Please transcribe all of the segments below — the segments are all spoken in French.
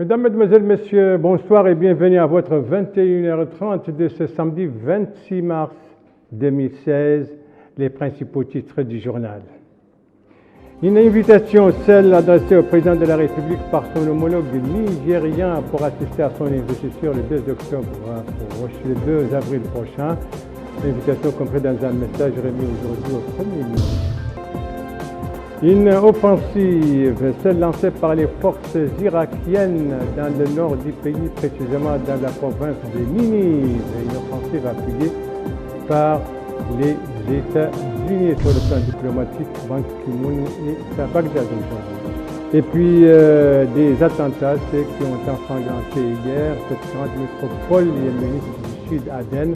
Mesdames, Mesdemoiselles, Messieurs, bonsoir et bienvenue à votre 21h30 de ce samedi 26 mars 2016, les principaux titres du journal. Une invitation, celle adressée au président de la République par son homologue nigérien pour assister à son investiture le 2 avril prochain. L'invitation comprise dans un message remis aujourd'hui au Premier ministre. Une offensive, celle lancée par les forces irakiennes dans le nord du pays, précisément dans la province de Ninive. Une offensive appuyée par les États-Unis sur le plan diplomatique, Ban Ki-moon et Bagdad. Et puis des attentats qui ont ensanglanté hier cette grande métropole yéménite du sud Aden,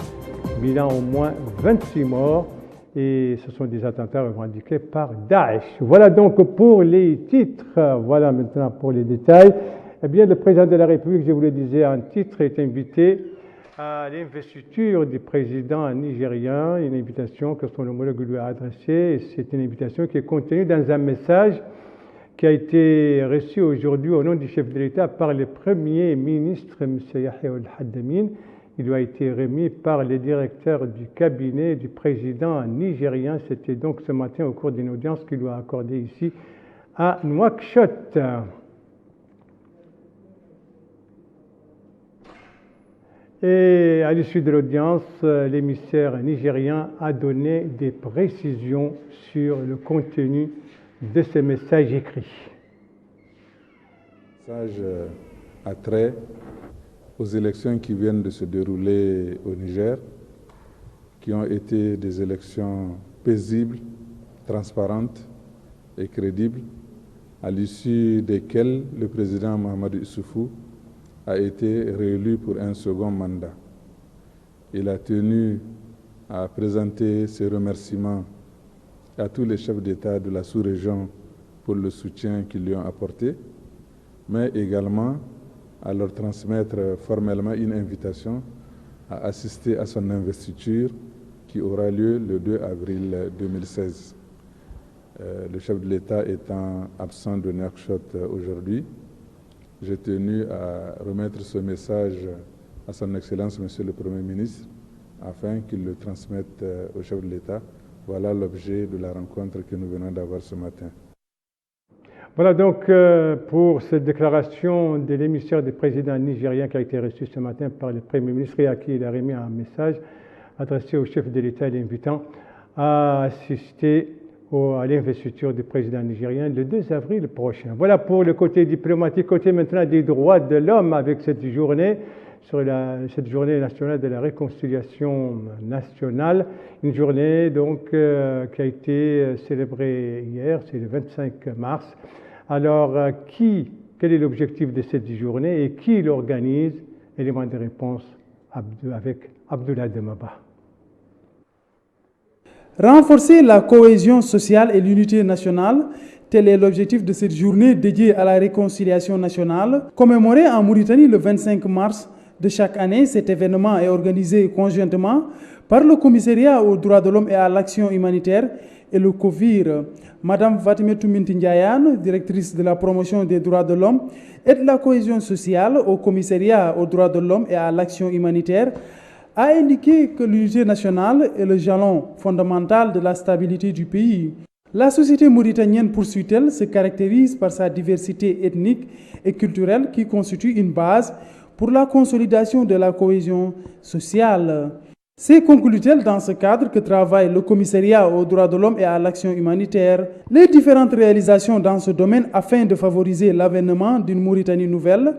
bilan au moins 26 morts. Et ce sont des attentats revendiqués par Daesh. Voilà donc pour les titres. Voilà maintenant pour les détails. Eh bien, le président de la République, je vous le disais en titre, est invité à l'investiture du président nigérien, une invitation que son homologue lui a adressée. C'est une invitation qui est contenue dans un message qui a été reçu aujourd'hui au nom du chef de l'État par le Premier ministre, M. Yahya al-Haddamine. Il lui a été remis par le directeur du cabinet du président nigérien. C'était donc ce matin au cours d'une audience qu'il lui a accordée ici à Nouakchott. Et à l'issue de l'audience, l'émissaire nigérien a donné des précisions sur le contenu de ce message écrit. Message a trait aux élections qui viennent de se dérouler au Niger, qui ont été des élections paisibles, transparentes et crédibles, à l'issue desquelles le président Mahamadou Issoufou a été réélu pour un second mandat. Il a tenu à présenter ses remerciements à tous les chefs d'État de la sous-région pour le soutien qu'ils lui ont apporté, mais également à leur transmettre formellement une invitation à assister à son investiture qui aura lieu le 2 avril 2016. Le chef de l'État étant absent de Nouakchott aujourd'hui, j'ai tenu à remettre ce message à son Excellence, Monsieur le Premier ministre, afin qu'il le transmette au chef de l'État. Voilà l'objet de la rencontre que nous venons d'avoir ce matin. Voilà donc pour cette déclaration de l'émissaire du président nigérien qui a été reçue ce matin par le Premier ministre et à qui il a remis un message adressé au chef de l'État l'invitant à assister à l'investiture du président nigérien le 2 avril prochain. Voilà pour le côté diplomatique, côté maintenant des droits de l'homme avec cette journée, cette journée nationale de la réconciliation nationale, une journée donc qui a été célébrée hier, c'est le 25 mars. Alors, quel est l'objectif de cette journée et qui l'organise? Élément de réponse avec Abdoulaye Demaba. Renforcer la cohésion sociale et l'unité nationale, tel est l'objectif de cette journée dédiée à la réconciliation nationale. Commémorée en Mauritanie le 25 mars de chaque année, cet événement est organisé conjointement par le Commissariat aux droits de l'homme et à l'action humanitaire et le COVIR. Madame Fatimetou Minti Ndiayane, directrice de la promotion des droits de l'homme et de la cohésion sociale au Commissariat aux droits de l'homme et à l'action humanitaire, a indiqué que l'unité nationale est le jalon fondamental de la stabilité du pays. La société mauritanienne, poursuit-elle, se caractérise par sa diversité ethnique et culturelle qui constitue une base pour la consolidation de la cohésion sociale. C'est, conclut-elle, dans ce cadre que travaille le Commissariat aux droits de l'homme et à l'action humanitaire. Les différentes réalisations dans ce domaine afin de favoriser l'avènement d'une Mauritanie nouvelle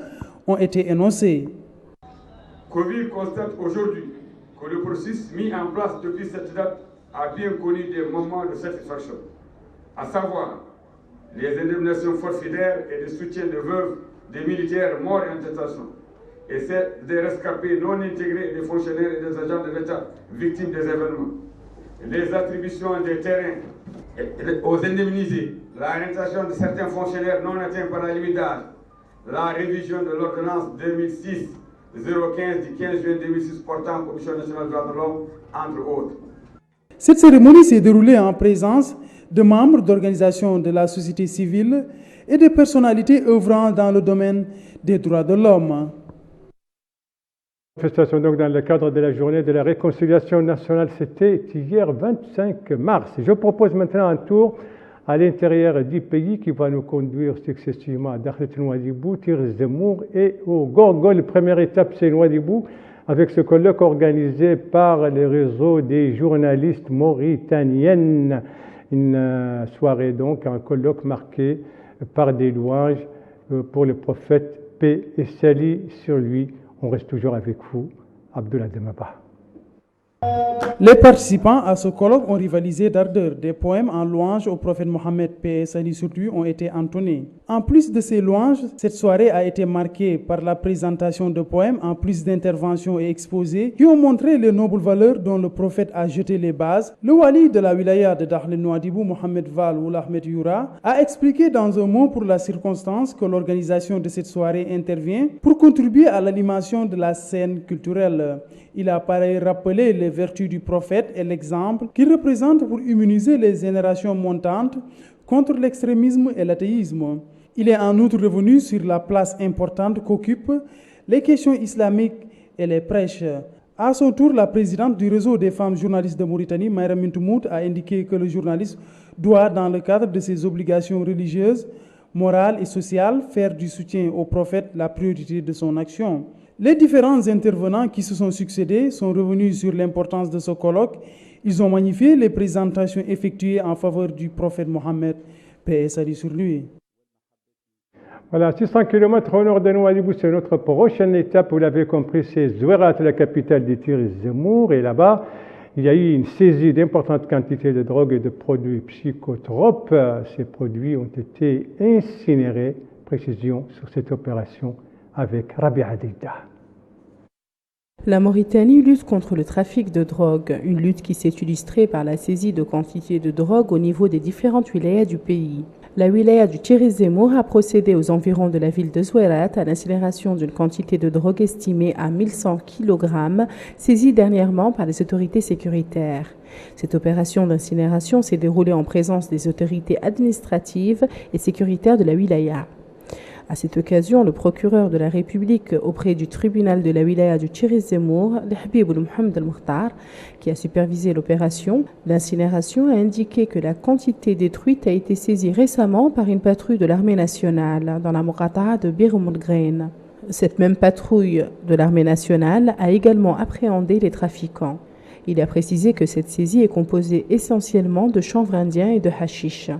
ont été énoncées. COVIR constate aujourd'hui que le processus mis en place depuis cette date a bien connu des moments de satisfaction, à savoir les indemnisations forfaitaires et le soutien de veuves des militaires morts en détention, et celle des rescapés non intégrés et des fonctionnaires et des agents de l'État victimes des événements, les attributions des terrains aux indemnisés, la réinsertion de certains fonctionnaires non atteints par la limite d'âge, la révision de l'ordonnance 2006-015 du 15 juin 2006 portant Commission nationale des droits de l'homme, entre autres. Cette cérémonie s'est déroulée en présence de membres d'organisations de la société civile et de personnalités œuvrant dans le domaine des droits de l'homme. Manifestation donc dans le cadre de la journée de la réconciliation nationale, c'était hier 25 mars. Je propose maintenant un tour à l'intérieur du pays qui va nous conduire successivement à Dakhlet Nouadhibou, Tir Zemour et au Gorgol. Première étape, c'est Nouadhibou, avec ce colloque organisé par le réseau des journalistes mauritaniennes. Une soirée donc, un colloque marqué par des louanges pour le prophète, paix et salut sur lui. On reste toujours avec vous, Abdullah Demaba. Les participants à ce colloque ont rivalisé d'ardeur. Des poèmes en louange au prophète Mohammed, paix et salut sur lui, ont été entonnés. En plus de ces louanges, cette soirée a été marquée par la présentation de poèmes en plus d'interventions et exposés qui ont montré les nobles valeurs dont le prophète a jeté les bases. Le wali de la wilaya de Dakhlet Nouadhibou, Mohamed Val ou Ahmed Youra, a expliqué dans un mot pour la circonstance que l'organisation de cette soirée intervient pour contribuer à l'animation de la scène culturelle. Il a pareil rappelé les vertus du prophète et l'exemple qu'il représente pour immuniser les générations montantes contre l'extrémisme et l'athéisme. Il est en outre revenu sur la place importante qu'occupent les questions islamiques et les prêches. À son tour, la présidente du réseau des femmes journalistes de Mauritanie, Mayra Mintumout, a indiqué que le journaliste doit, dans le cadre de ses obligations religieuses, morales et sociales, faire du soutien au prophète la priorité de son action. Les différents intervenants qui se sont succédés sont revenus sur l'importance de ce colloque. Ils ont magnifié les présentations effectuées en faveur du prophète Mohammed, paix et salut sur lui. Voilà, 600 km au nord de Nouadhibou, c'est notre prochaine étape. Vous l'avez compris, c'est Zouerat, la capitale du Tir Zemour. Et là-bas, il y a eu une saisie d'importantes quantités de drogue et de produits psychotropes. Ces produits ont été incinérés. Précision sur cette opération avec Rabia Hadida. La Mauritanie lutte contre le trafic de drogue, une lutte qui s'est illustrée par la saisie de quantités de drogue au niveau des différentes wilayas du pays. La wilaya du Tir Zemour a procédé aux environs de la ville de Zouerat à l'incinération d'une quantité de drogue estimée à 1100 kg, saisie dernièrement par les autorités sécuritaires. Cette opération d'incinération s'est déroulée en présence des autorités administratives et sécuritaires de la wilaya. À cette occasion, le procureur de la République auprès du tribunal de la wilaya du Tir Zemour, Habib Mohamed Al-Mukhtar, qui a supervisé l'opération d'incinération, a indiqué que la quantité détruite a été saisie récemment par une patrouille de l'armée nationale dans la Mourata de Bir Moulgrain. Cette même patrouille de l'armée nationale a également appréhendé les trafiquants. Il a précisé que cette saisie est composée essentiellement de chanvre indien et de hashish.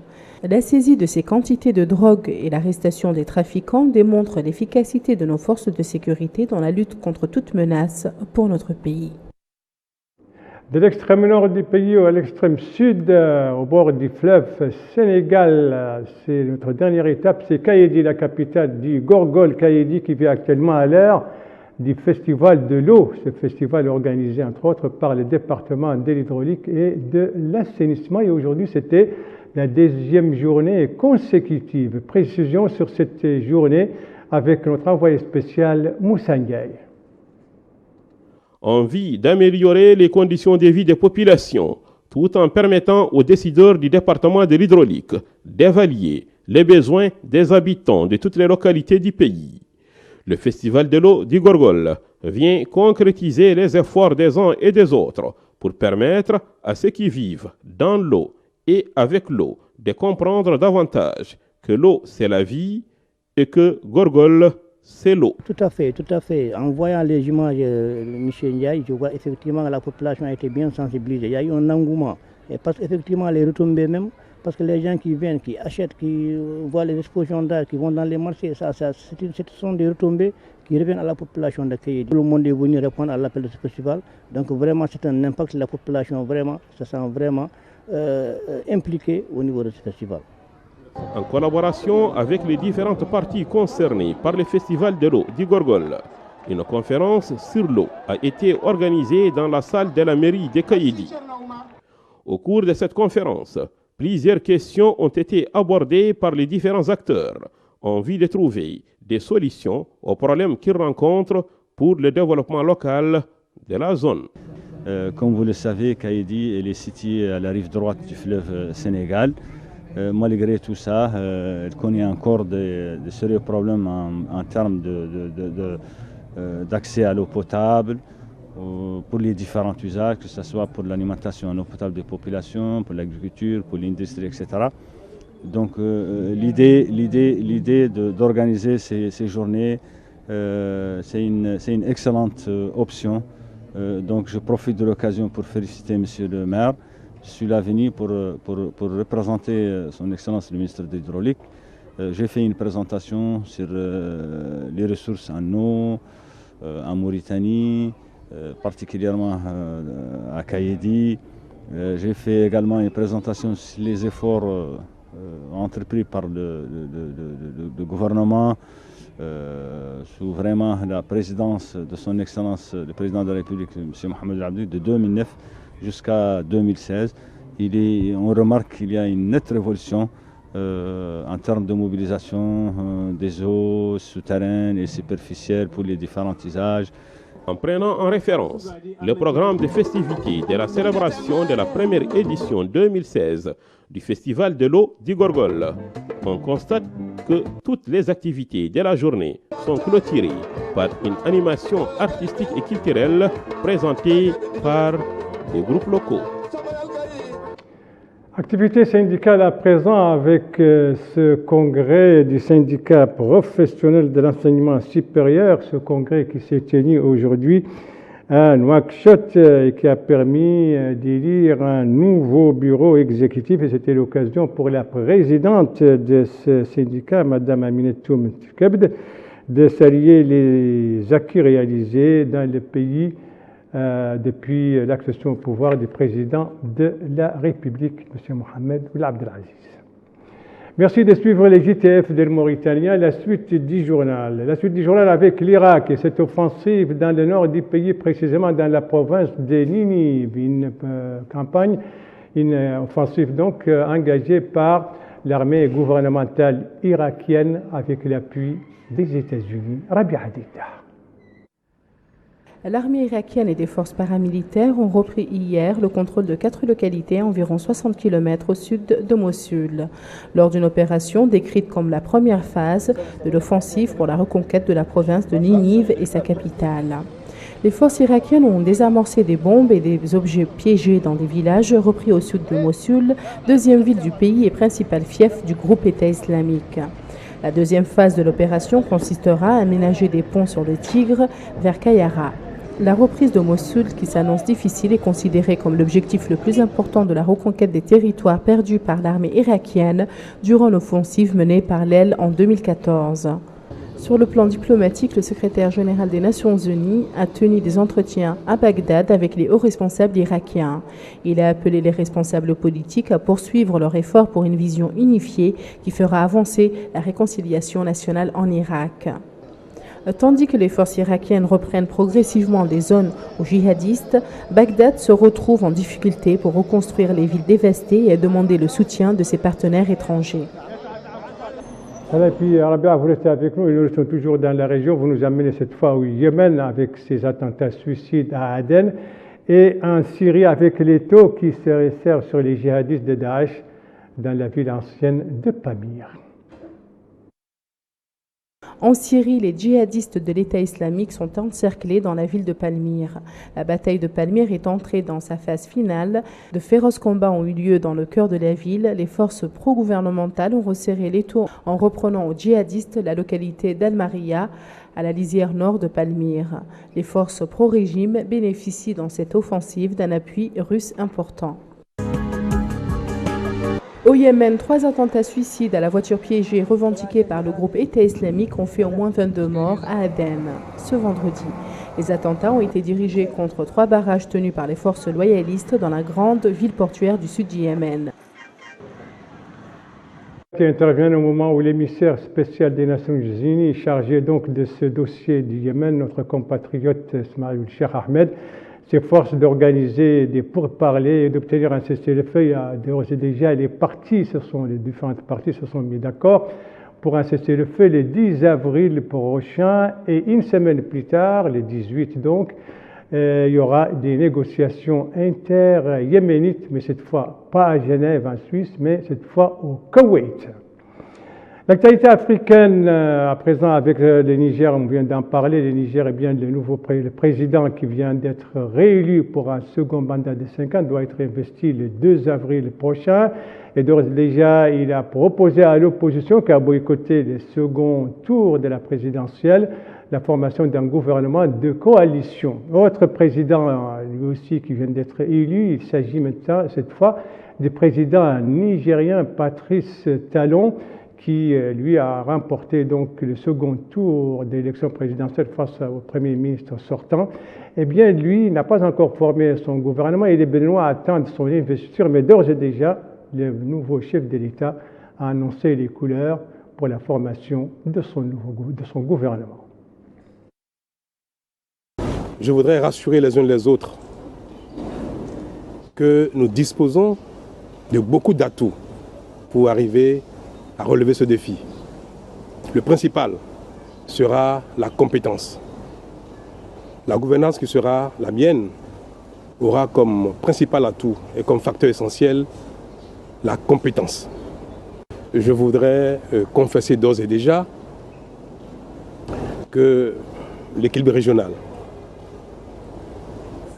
La saisie de ces quantités de drogue et l'arrestation des trafiquants démontrent l'efficacité de nos forces de sécurité dans la lutte contre toute menace pour notre pays. De l'extrême nord du pays à l'extrême sud, au bord du fleuve Sénégal, c'est notre dernière étape, c'est Kayedi, la capitale du Gorgol. Kayedi qui vit actuellement à l'heure du Festival de l'eau. Ce festival est organisé entre autres par le département de l'hydraulique et de l'assainissement. Et aujourd'hui, c'était la deuxième journée consécutive. Précision sur cette journée avec notre envoyé spécial Moussa Ndiaye. Envie d'améliorer les conditions de vie des populations, tout en permettant aux décideurs du département de l'hydraulique d'évaluer les besoins des habitants de toutes les localités du pays. Le Festival de l'eau du Gorgol vient concrétiser les efforts des uns et des autres pour permettre à ceux qui vivent dans l'eau et avec l'eau de comprendre davantage que l'eau c'est la vie et que Gorgol c'est l'eau. Tout à fait, tout à fait. En voyant les images de M. Ndiaye, je vois effectivement que la population a été bien sensibilisée. Il y a eu un engouement. Et parce qu'effectivement, les retombées même, parce que les gens qui viennent, qui achètent, qui voient les expositions d'art, qui vont dans les marchés, ce sont des retombées qui reviennent à la population de Kayedi. Tout le monde est venu répondre à l'appel de ce festival. Donc vraiment, c'est un impact sur la population, vraiment, se sent vraiment impliquée au niveau de ce festival. En collaboration avec les différentes parties concernées par le Festival de l'eau du Gorgol, une conférence sur l'eau a été organisée dans la salle de la mairie de Kayedi. Au cours de cette conférence, plusieurs questions ont été abordées par les différents acteurs en vue de trouver des solutions aux problèmes qu'ils rencontrent pour le développement local de la zone. Comme vous le savez, Kaïdi elle est située à la rive droite du fleuve Sénégal. Malgré tout ça, elle connaît encore de sérieux problèmes en termes d'accès à l'eau potable pour les différents usages, que ce soit pour l'alimentation en eau potable des populations, pour l'agriculture, pour l'industrie, etc. Donc l'idée d'organiser ces journées, c'est une excellente option. Donc je profite de l'occasion pour féliciter Monsieur le maire. Je suis là venu pour représenter son Excellence le ministre de l'Hydraulique. J'ai fait une présentation sur les ressources en eau en Mauritanie, particulièrement à Kaïdi. J'ai fait également une présentation sur les efforts entrepris par le gouvernement sous vraiment la présidence de son Excellence le Président de la République, M. Mohamed Abdi, de 2009 jusqu'à 2016. On remarque qu'il y a une nette révolution en termes de mobilisation des eaux souterraines et superficielles pour les différents usages. En prenant en référence le programme de festivités de la célébration de la première édition 2016 du Festival de l'eau d'Igorgol, on constate que toutes les activités de la journée sont clôturées par une animation artistique et culturelle présentée par des groupes locaux. Activité syndicale à présent avec ce congrès du syndicat professionnel de l'enseignement supérieur, ce congrès qui s'est tenu aujourd'hui à Nouakchott et qui a permis d'élire un nouveau bureau exécutif. Et c'était l'occasion pour la présidente de ce syndicat, Mme Aminetou Mtkebd, de saluer les acquis réalisés dans le pays depuis l'accession au pouvoir du président de la République, M. Mohamed Ould Abdelaziz. Merci de suivre les JTF de Mauritanie, la suite du journal. La suite du journal avec l'Irak et cette offensive dans le nord du pays, précisément dans la province de Ninive, une campagne, une offensive donc engagée par l'armée gouvernementale irakienne avec l'appui des États-Unis. Rabia Hadida. L'armée irakienne et des forces paramilitaires ont repris hier le contrôle de 4 localités à environ 60 km au sud de Mossoul, lors d'une opération décrite comme la première phase de l'offensive pour la reconquête de la province de Ninive et sa capitale. Les forces irakiennes ont désamorcé des bombes et des objets piégés dans des villages repris au sud de Mossoul, deuxième ville du pays et principal fief du groupe État islamique. La deuxième phase de l'opération consistera à aménager des ponts sur le Tigre vers Kayara. La reprise de Mossoul, qui s'annonce difficile, est considérée comme l'objectif le plus important de la reconquête des territoires perdus par l'armée irakienne durant l'offensive menée par l'aile en 2014. Sur le plan diplomatique, le secrétaire général des Nations Unies a tenu des entretiens à Bagdad avec les hauts responsables irakiens. Il a appelé les responsables politiques à poursuivre leur effort pour une vision unifiée qui fera avancer la réconciliation nationale en Irak. Tandis que les forces irakiennes reprennent progressivement des zones aux djihadistes, Bagdad se retrouve en difficulté pour reconstruire les villes dévastées et a demandé le soutien de ses partenaires étrangers. Et puis, Rabia, vous restez avec nous et nous sommes toujours dans la région. Vous nous amenez cette fois au Yémen avec ces attentats suicides à Aden et en Syrie avec les taux qui se resserrent sur les djihadistes de Daesh dans la ville ancienne de Pamir. En Syrie, les djihadistes de l'État islamique sont encerclés dans la ville de Palmyre. La bataille de Palmyre est entrée dans sa phase finale. De féroces combats ont eu lieu dans le cœur de la ville. Les forces pro-gouvernementales ont resserré les taux en reprenant aux djihadistes la localité d'Al-Mariya, à la lisière nord de Palmyre. Les forces pro-régime bénéficient dans cette offensive d'un appui russe important. Au Yémen, 3 attentats suicides à la voiture piégée revendiqués par le groupe État islamique ont fait au moins 22 morts à Aden ce vendredi. Les attentats ont été dirigés contre 3 barrages tenus par les forces loyalistes dans la grande ville portuaire du sud du Yémen. Qui intervient au moment où l'émissaire spécial des Nations Unies, chargé donc de ce dossier du Yémen, notre compatriote Ismaïl Cheikh Ahmed, s'efforce d'organiser des pourparlers et d'obtenir un cessez-le-feu. D'ores et déjà, les différentes parties se sont mis d'accord pour un cessez-le-feu le 10 avril prochain et une semaine plus tard, le 18 donc, il y aura des négociations inter-yéménites, mais cette fois pas à Genève en Suisse, mais cette fois au Koweït. L'actualité africaine, à présent avec le Niger, on vient d'en parler, le Niger est bien le nouveau président qui vient d'être réélu pour un second mandat de 5 ans, doit être investi le 2 avril prochain. Et déjà, il a proposé à l'opposition qui a boycotté le second tour de la présidentielle, la formation d'un gouvernement de coalition. Autre président, lui aussi, qui vient d'être élu, il s'agit maintenant, cette fois, du président nigérien Patrice Talon, qui lui a remporté donc le second tour de l'élection présidentielle face au Premier ministre sortant. Eh bien, lui n'a pas encore formé son gouvernement et les Béninois attendent son investiture, mais d'ores et déjà, le nouveau chef de l'État a annoncé les couleurs pour la formation de son gouvernement. Je voudrais rassurer les uns les autres que nous disposons de beaucoup d'atouts pour arriver à relever ce défi. Le principal sera la compétence. La gouvernance qui sera la mienne aura comme principal atout et comme facteur essentiel la compétence. Je voudrais confesser d'ores et déjà que l'équilibre régional,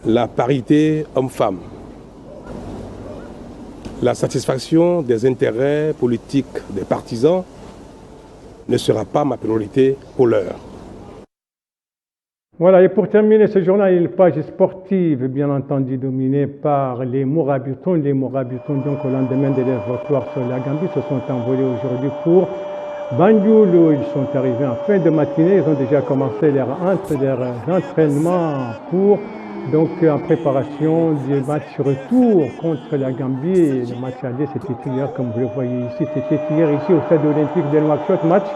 la parité homme-femme, la satisfaction des intérêts politiques des partisans ne sera pas ma priorité pour l'heure. Voilà, et pour terminer ce journal, une page sportive, bien entendu, dominée par les Mourabitons. Les Mourabitons, donc, au lendemain de leur victoire sur la Gambie, se sont envolés aujourd'hui pour Banjul, où ils sont arrivés en fin de matinée. Ils ont déjà commencé leur entraînement pour, donc, en préparation du match retour contre la Gambie. Et le match aller, c'était hier, comme vous le voyez ici. C'était hier, ici, au stade olympique de Nouakchott. Match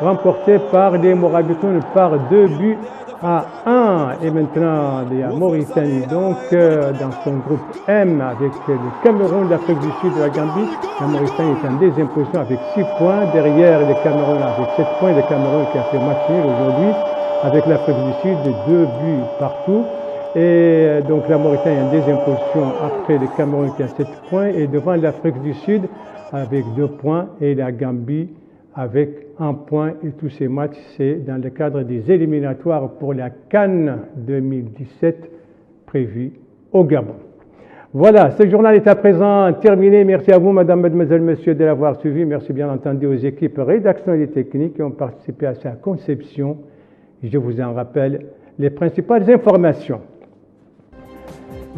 remporté par les Mourabitons par 2-1. Et maintenant, la Mauritanie, donc, dans son groupe M, avec le Cameroun, l'Afrique du Sud et la Gambie. La Mauritanie est en deuxième position avec 6 points. Derrière le Cameroun avec 7 points. Le Cameroun qui a fait match nul aujourd'hui avec l'Afrique du Sud, 2 buts partout. Et donc la Mauritanie en deuxième position après le Cameroun qui a 7 points. Et devant l'Afrique du Sud avec 2 points. Et la Gambie avec 1 point, et tous ces matchs, c'est dans le cadre des éliminatoires pour la CAN 2017 prévue au Gabon. Voilà, ce journal est à présent terminé. Merci à vous, mesdames, mesdemoiselles, messieurs, de l'avoir suivi. Merci bien entendu aux équipes rédaction et techniques qui ont participé à sa conception. Je vous en rappelle les principales informations.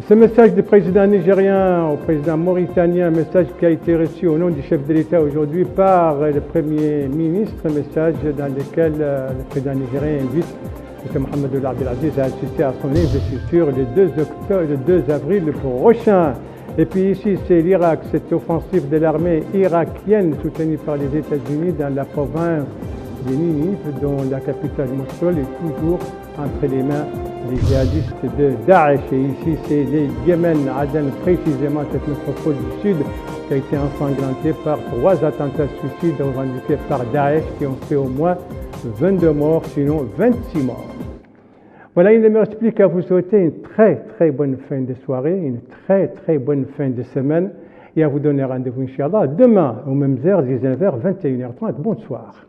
Ce message du président nigérien au président mauritanien, un message qui a été reçu au nom du chef de l'État aujourd'hui par le Premier ministre, un message dans lequel le président nigérien invite M. Mohamed Ould Abdelaziz à assister à son investiture le 2 avril prochain. Et puis ici, c'est l'Irak, cette offensive de l'armée irakienne soutenue par les États-Unis dans la province de Ninive, dont la capitale Mossoul est toujours entre les mains des djihadistes de Daesh. Et ici, c'est les Yémen, Aden, précisément cette métropole du Sud, qui a été ensanglantée par 3 attentats suicides revendiqués par Daesh, qui ont fait au moins 22 morts, sinon 26 morts. Voilà, il ne me reste plus qu'à vous souhaiter une très bonne fin de soirée, une très bonne fin de semaine, et à vous donner rendez-vous, Inch'Allah, demain, aux mêmes heures, 19h, 21h30. Bonsoir.